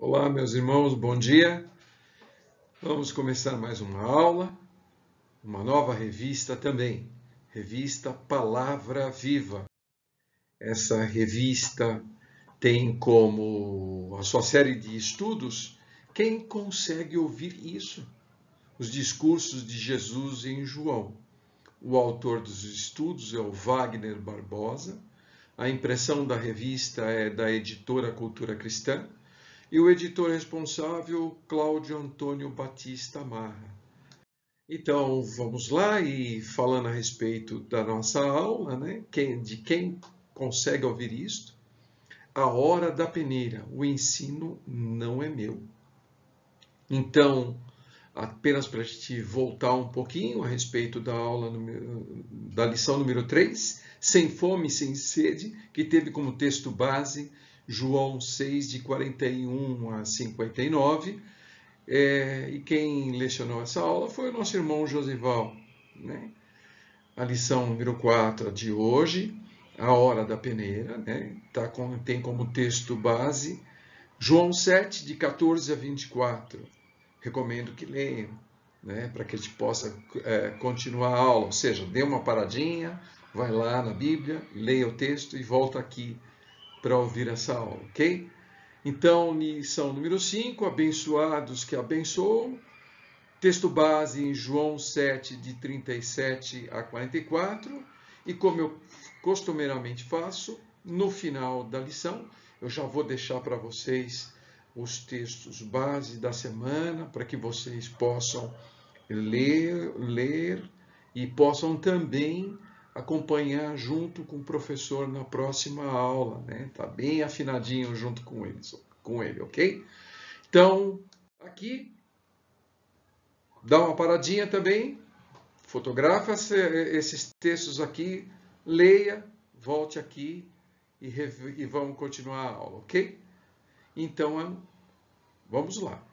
Olá, meus irmãos, bom dia. Vamos começar mais uma aula, uma nova revista também, revista Palavra Viva. Essa revista tem como a sua série de estudos quem consegue ouvir isso, os discursos de Jesus em João. O autor dos estudos é o Wagner Barbosa, a impressão da revista é da editora Cultura Cristã, e o editor responsável, Cláudio Antônio Batista Marra. Então, vamos lá e falando a respeito da nossa aula, né? De quem consegue ouvir isto? A hora da peneira, o ensino não é meu. Então, apenas para a gente voltar um pouquinho a respeito da aula, da lição número 3, sem fome, sem sede, que teve como texto base João 6, de 41 a 59, e quem lecionou essa aula foi o nosso irmão Josival, né? A lição número 4 de hoje, a hora da peneira, né? Tem como texto base João 7, de 14 a 24. Recomendo que leiam, né? Para que a gente possa continuar a aula, ou seja, dê uma paradinha, vai lá na Bíblia, leia o texto e volta aqui para ouvir essa aula, ok? Então, lição número 5, abençoados que abençoam, texto base em João 7, de 37 a 44, e como eu costumeiramente faço, no final da lição, eu já vou deixar para vocês os textos base da semana, para que vocês possam ler e possam também acompanhar junto com o professor na próxima aula, né? Tá bem afinadinho junto com ele, ok? Então, aqui, dá uma paradinha também, fotografa esses textos aqui, leia, volte aqui e vamos continuar a aula, ok? Então, vamos lá.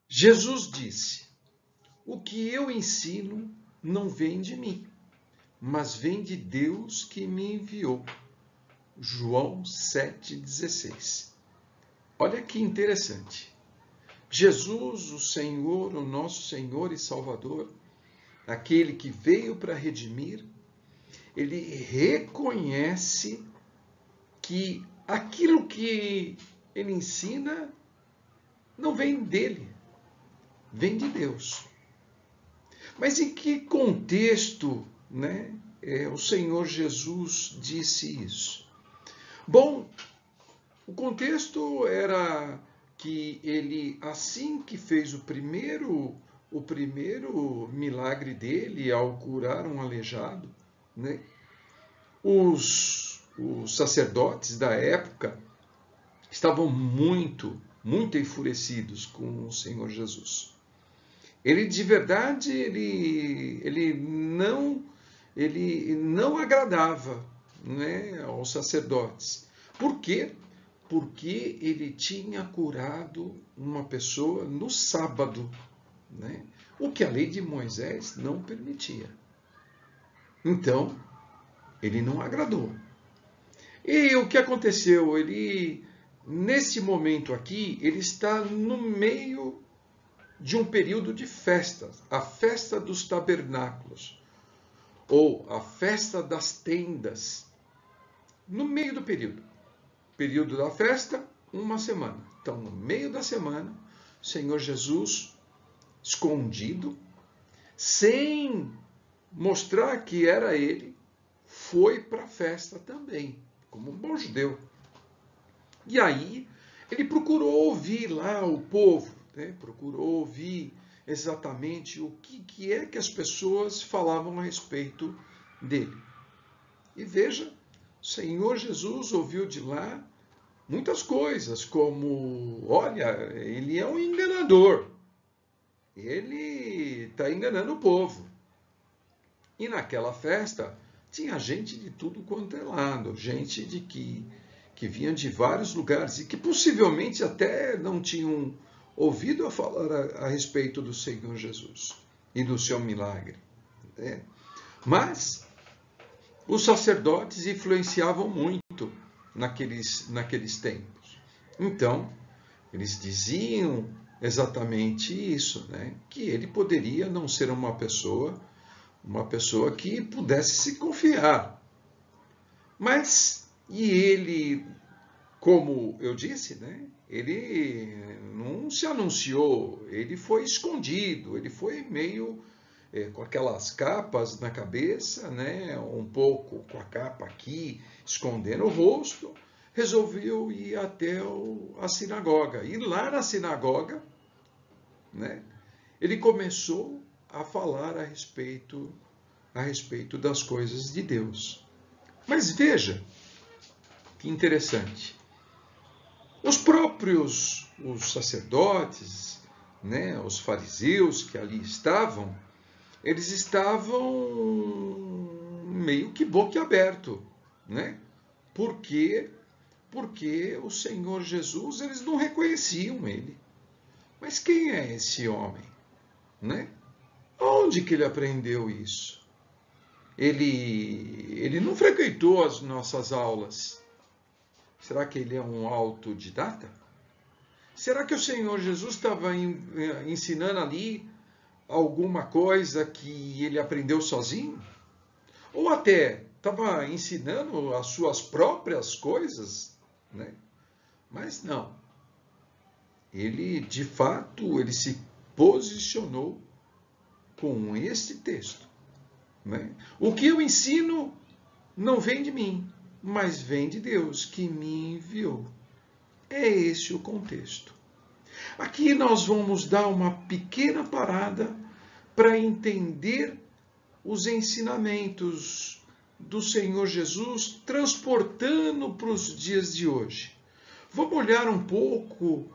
Jesus disse: o que eu ensino não vem de mim, mas vem de Deus que me enviou. João 7,16. Olha que interessante. Jesus, o Senhor, o nosso Senhor e Salvador, aquele que veio para redimir, ele reconhece que aquilo que ele ensina não vem dele, vem de Deus. Mas em que contexto, né, o Senhor Jesus disse isso? Bom, o contexto era que ele, assim que fez o primeiro milagre dele ao curar um aleijado, né, os sacerdotes da época estavam muito enfurecidos com o Senhor Jesus. Ele de verdade ele não agradava, né, aos sacerdotes. Por quê? Porque ele tinha curado uma pessoa no sábado, né? O que a lei de Moisés não permitia. Então, ele não agradou. E o que aconteceu? Ele, nesse momento aqui, ele está no meio de um período de festas, a festa dos tabernáculos, ou a festa das tendas, no meio do período da festa, uma semana. Então, no meio da semana, o Senhor Jesus, escondido, sem mostrar que era ele, foi para a festa também, como um bom judeu. E aí, ele procurou ouvir lá o povo, né? Procurou ouvir exatamente o que é que as pessoas falavam a respeito dele. E veja, o Senhor Jesus ouviu de lá muitas coisas, como, olha, ele é um enganador, ele está enganando o povo. E naquela festa tinha gente de tudo quanto é lado, gente que vinha de vários lugares e que possivelmente até não tinham ouvido a falar a respeito do Senhor Jesus e do seu milagre, né? Mas os sacerdotes influenciavam muito naqueles tempos. Então, eles diziam exatamente isso, né? Que ele poderia não ser uma pessoa que pudesse se confiar. Mas, e ele, como eu disse, né? Ele não se anunciou, ele foi escondido, ele foi meio com aquelas capas na cabeça, né? Um pouco com a capa aqui, escondendo o rosto, resolveu ir até a sinagoga. E lá na sinagoga, né? Ele começou a falar a respeito das coisas de Deus. Mas veja que interessante. Os sacerdotes, né, os fariseus que ali estavam, eles estavam meio que boquiaberto, né? Por quê? Porque o Senhor Jesus, eles não reconheciam ele. Mas quem é esse homem, né? Onde que ele aprendeu isso? Ele não frequentou as nossas aulas. Será que ele é um autodidata? Será que o Senhor Jesus estava ensinando ali alguma coisa que ele aprendeu sozinho? Ou até estava ensinando as suas próprias coisas, né? Mas não. Ele, de fato, ele se posicionou com este texto, né? O que eu ensino não vem de mim, mas vem de Deus que me enviou. É esse o contexto. Aqui nós vamos dar uma pequena parada para entender os ensinamentos do Senhor Jesus transportando para os dias de hoje. Vamos olhar um pouco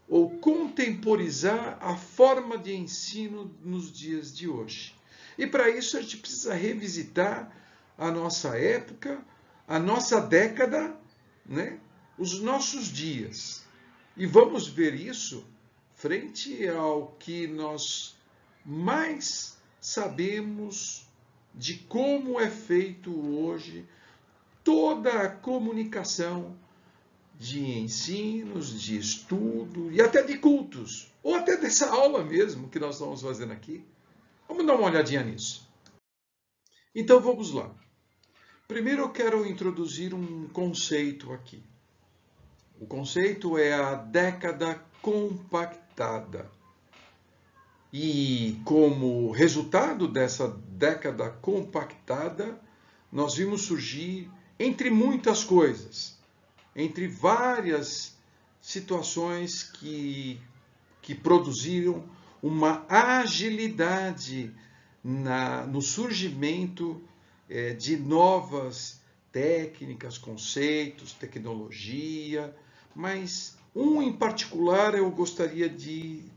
ou contemporizar a forma de ensino nos dias de hoje. E para isso a gente precisa revisitar a nossa época, a nossa década, né? Os nossos dias. E vamos ver isso frente ao que nós mais sabemos de como é feito hoje toda a comunicação de ensinos, de estudo e até de cultos, ou até dessa aula mesmo que nós estamos fazendo aqui. Vamos dar uma olhadinha nisso. Então vamos lá. Primeiro eu quero introduzir um conceito aqui. O conceito é a década compactada. E como resultado dessa década compactada, nós vimos surgir, entre muitas coisas, entre várias situações que produziram uma agilidade no surgimento de novas técnicas, conceitos, tecnologia, mas um em particular eu gostaria de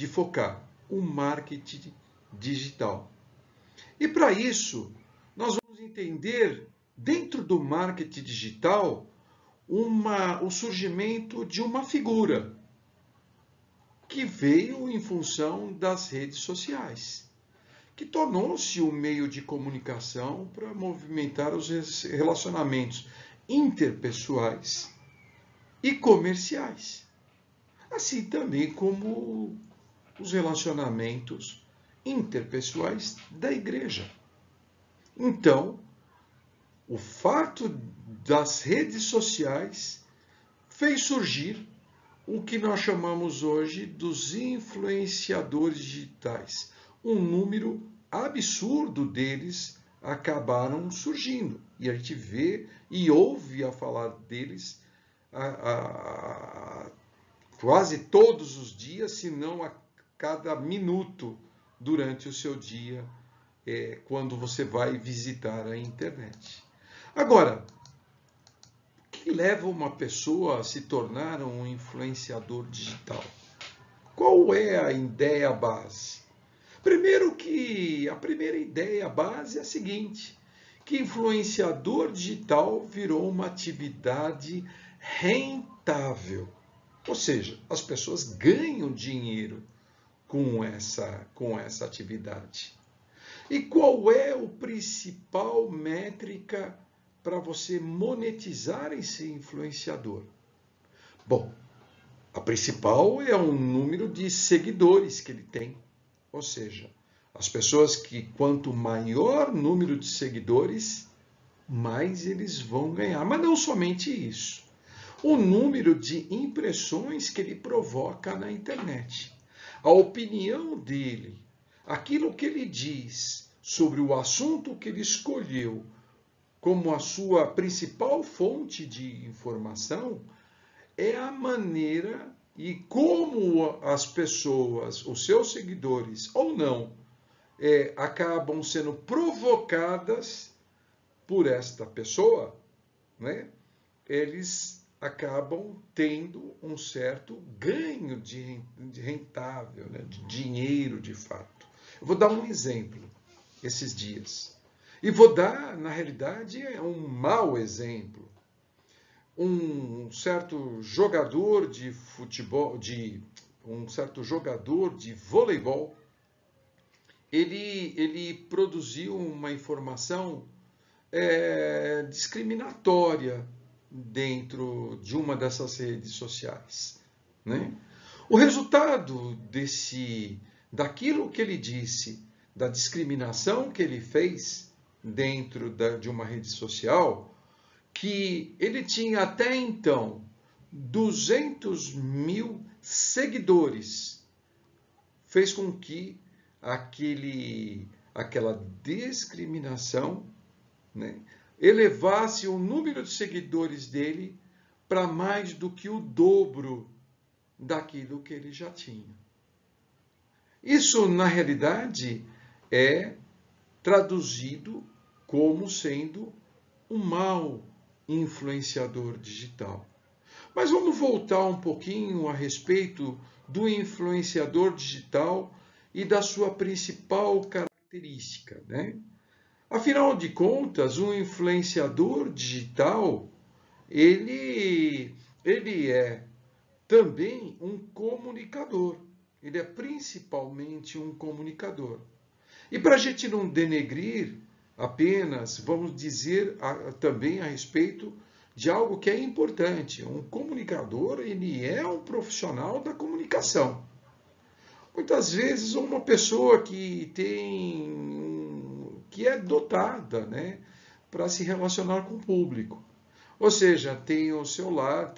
focar, o marketing digital. E para isso, nós vamos entender, dentro do marketing digital, o surgimento de uma figura que veio em função das redes sociais, que tornou-se um meio de comunicação para movimentar os relacionamentos interpessoais e comerciais, assim também como os relacionamentos interpessoais da igreja. Então, o fato das redes sociais fez surgir o que nós chamamos hoje dos influenciadores digitais. Um número absurdo deles acabaram surgindo. E a gente vê e ouve a falar deles quase todos os dias, se não a cada minuto durante o seu dia, quando você vai visitar a internet. Agora, o que leva uma pessoa a se tornar um influenciador digital? Qual é a ideia base? Primeiro que a primeira ideia base é a seguinte, que influenciador digital virou uma atividade rentável. Ou seja, as pessoas ganham dinheiro com essa atividade. E qual é o principal métrica para você monetizar esse influenciador? Bom, principal é o número de seguidores que ele tem. Ou seja, as pessoas que quanto maior número de seguidores, mais eles vão ganhar. Mas não somente isso. O número de impressões que ele provoca na internet. A opinião dele, aquilo que ele diz sobre o assunto que ele escolheu como a sua principal fonte de informação, é a maneira e como as pessoas, os seus seguidores ou não, acabam sendo provocadas por esta pessoa, né? Eles acabam tendo um certo ganho de rentável, né? De dinheiro de fato. Eu vou dar um exemplo esses dias. E vou dar, na realidade, um mau exemplo. Um certo jogador de futebol, um certo jogador de voleibol, ele produziu uma informação discriminatória dentro de uma dessas redes sociais, né? O resultado daquilo que ele disse, da discriminação que ele fez dentro de uma rede social, que ele tinha até então 200 mil seguidores, fez com que aquela discriminação, né, elevasse o número de seguidores dele para mais do que o dobro daquilo que ele já tinha. Isso, na realidade, é traduzido como sendo um mau influenciador digital. Mas vamos voltar um pouquinho a respeito do influenciador digital e da sua principal característica, né? Afinal de contas, um influenciador digital, ele é também um comunicador. Ele é principalmente um comunicador. E para a gente não denegrir apenas, vamos dizer também a respeito de algo que é importante. Um comunicador, ele é um profissional da comunicação. Muitas vezes uma pessoa que é dotada, né, para se relacionar com o público. Ou seja, tem o seu lado,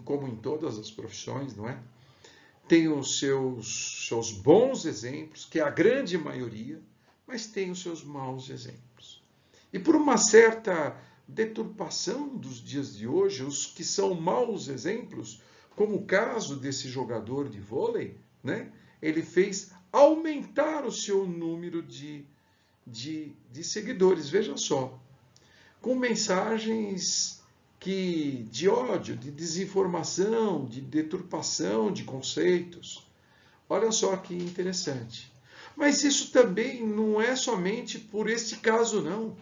como em todas as profissões, não é? Tem os seus bons exemplos, que é a grande maioria, mas tem os seus maus exemplos. E por uma certa deturpação dos dias de hoje, os que são maus exemplos, como o caso desse jogador de vôlei, né? Ele fez aumentar o seu número de seguidores, veja só, com mensagens de ódio, de desinformação, de deturpação de conceitos. Olha só que interessante. Mas isso também não é somente por este caso, não.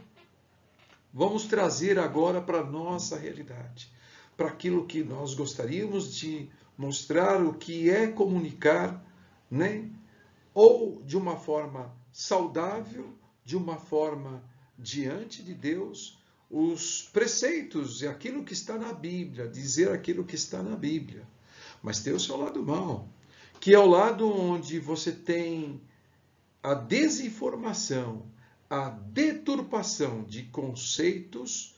Vamos trazer agora para a nossa realidade, para aquilo que nós gostaríamos de mostrar, o que é comunicar, né? Ou de uma forma saudável, de uma forma diante de Deus, os preceitos e aquilo que está na Bíblia, dizer aquilo que está na Bíblia. Mas tem o seu lado mau, que é o lado onde você tem a desinformação, a deturpação de conceitos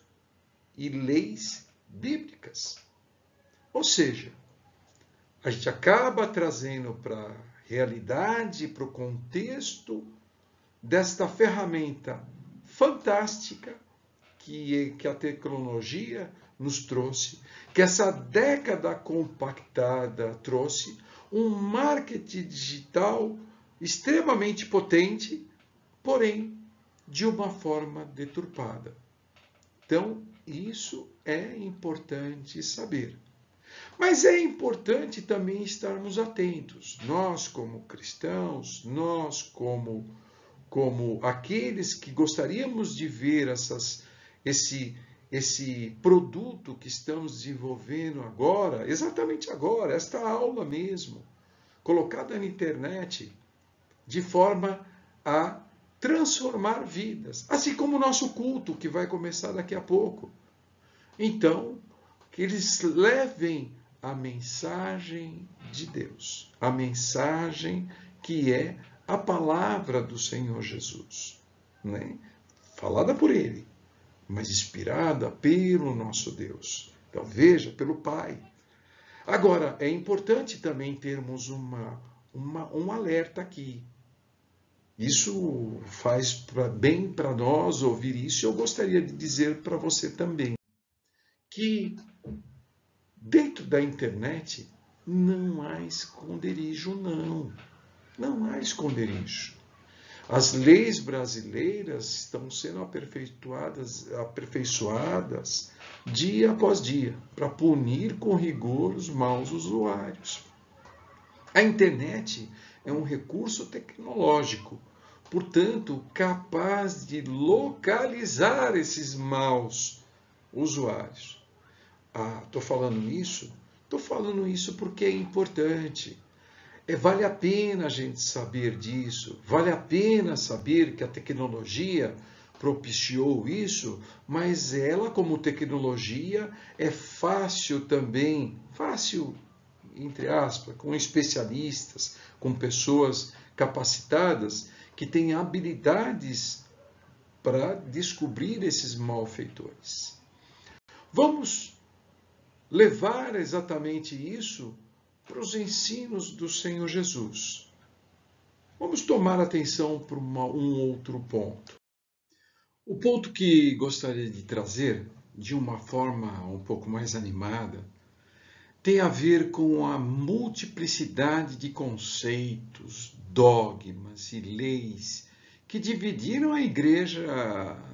e leis bíblicas. Ou seja, a gente acaba trazendo para a realidade, para o contexto desta ferramenta fantástica que a tecnologia nos trouxe, que essa década compactada trouxe, um marketing digital extremamente potente, porém de uma forma deturpada. Então, isso é importante saber. Mas é importante também estarmos atentos. Nós, como cristãos, nós, como aqueles que gostaríamos de ver esse produto que estamos desenvolvendo agora, exatamente agora, esta aula mesmo, colocada na internet, de forma a transformar vidas, assim como o nosso culto, que vai começar daqui a pouco. Então, que eles levem a mensagem de Deus, a mensagem que é a palavra do Senhor Jesus, né? Falada por Ele, mas inspirada pelo nosso Deus. Então veja, pelo Pai. Agora, é importante também termos um alerta aqui. Isso faz bem para nós ouvir isso. Eu gostaria de dizer para você também que dentro da internet não há esconderijo, não. Não há esconderijo. As leis brasileiras estão sendo aperfeiçoadas dia após dia para punir com rigor os maus usuários. A internet é um recurso tecnológico, portanto, capaz de localizar esses maus usuários. Estou falando isso? Estou falando isso porque é importante. Vale a pena a gente saber disso, vale a pena saber que a tecnologia propiciou isso, mas ela, como tecnologia, é fácil também, fácil, entre aspas, com especialistas, com pessoas capacitadas que têm habilidades para descobrir esses malfeitores. Vamos levar exatamente isso para os ensinos do Senhor Jesus. Vamos tomar atenção para um outro ponto. O ponto que gostaria de trazer, de uma forma um pouco mais animada, tem a ver com a multiplicidade de conceitos, dogmas e leis que dividiram a igreja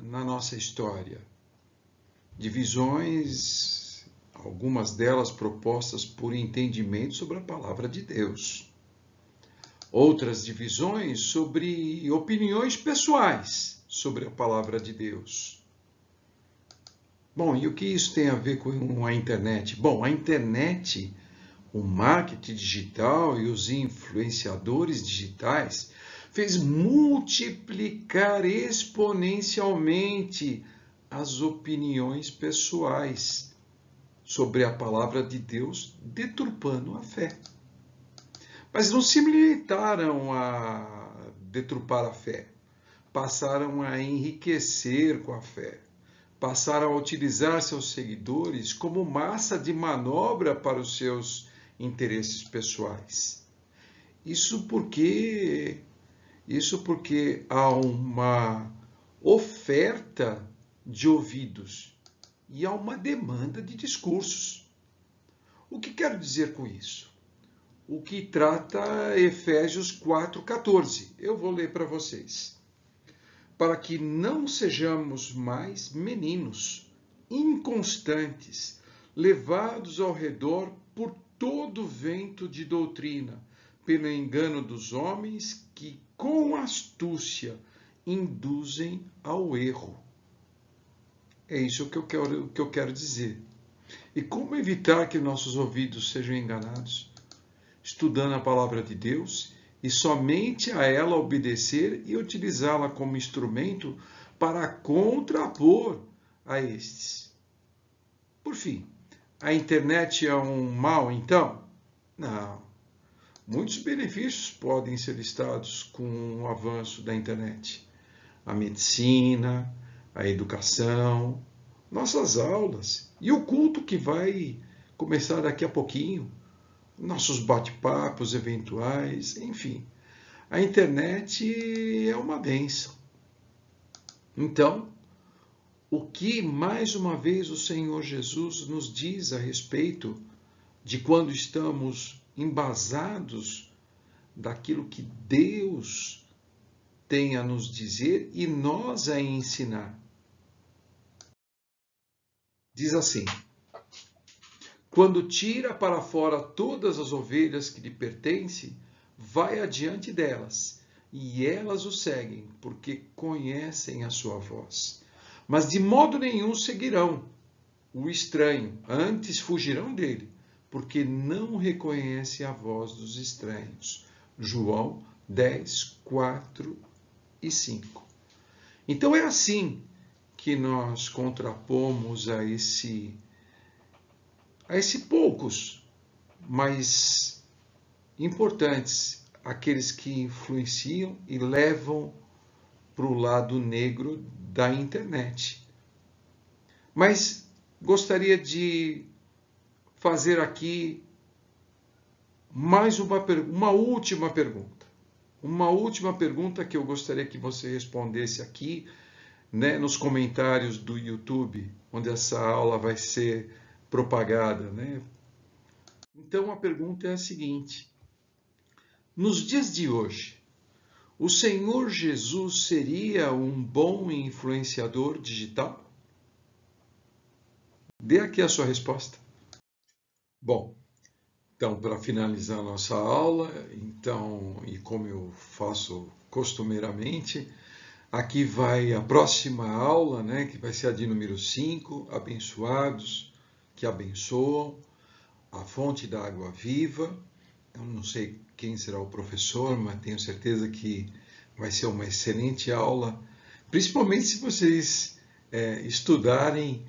na nossa história. Divisões, algumas delas propostas por entendimento sobre a palavra de Deus. Outras divisões sobre opiniões pessoais sobre a palavra de Deus. Bom, e o que isso tem a ver com a internet? Bom, a internet, o marketing digital e os influenciadores digitais fez multiplicar exponencialmente as opiniões pessoais sobre a palavra de Deus, deturpando a fé. Mas não se limitaram a deturpar a fé. Passaram a enriquecer com a fé. Passaram a utilizar seus seguidores como massa de manobra para os seus interesses pessoais. Isso porque há uma oferta de ouvidos e há uma demanda de discursos. O que quero dizer com isso? O que trata Efésios 4,14. Eu vou ler para vocês. Para que não sejamos mais meninos, inconstantes, levados ao redor por todo vento de doutrina, pelo engano dos homens que, com astúcia, induzem ao erro. É isso que eu quero dizer. E como evitar que nossos ouvidos sejam enganados? Estudando a palavra de Deus e somente a ela obedecer e utilizá-la como instrumento para contrapor a estes. Por fim, a internet é um mal, então? Não. Muitos benefícios podem ser listados com o avanço da internet. A medicina, a educação, nossas aulas e o culto que vai começar daqui a pouquinho, nossos bate-papos eventuais, enfim. A internet é uma bênção. Então, o que mais uma vez o Senhor Jesus nos diz a respeito de quando estamos embasados daquilo que Deus tem a nos dizer e nós a ensinar? Diz assim: quando tira para fora todas as ovelhas que lhe pertencem, vai adiante delas, e elas o seguem, porque conhecem a sua voz. Mas de modo nenhum seguirão o estranho, antes fugirão dele, porque não reconhecem a voz dos estranhos. João 10, 4 e 5. Então é assim que nós contrapomos a esse poucos mais importantes, aqueles que influenciam e levam para o lado negro da internet. Mas gostaria de fazer aqui mais uma última pergunta. Uma última pergunta que eu gostaria que você respondesse aqui, né, nos comentários do YouTube, onde essa aula vai ser propagada, né? Então a pergunta é a seguinte: nos dias de hoje, o Senhor Jesus seria um bom influenciador digital? Dê aqui a sua resposta. Bom, então, para finalizar a nossa aula, então, e como eu faço costumeiramente, aqui vai a próxima aula, né, que vai ser a de número 5, abençoados que abençoam, a fonte da água viva. Eu não sei quem será o professor, mas tenho certeza que vai ser uma excelente aula, principalmente se vocês estudarem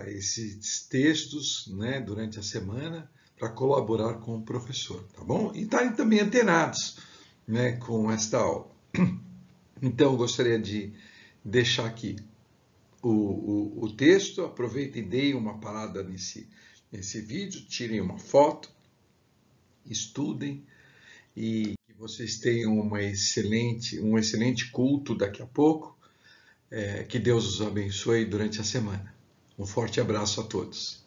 esses textos, né, durante a semana para colaborar com o professor, tá bom? E estarem também antenados, né, com esta aula. Então, eu gostaria de deixar aqui o texto, aproveitem e deem uma parada nesse vídeo, tirem uma foto, estudem e que vocês tenham um excelente culto daqui a pouco. Que Deus os abençoe durante a semana. Um forte abraço a todos.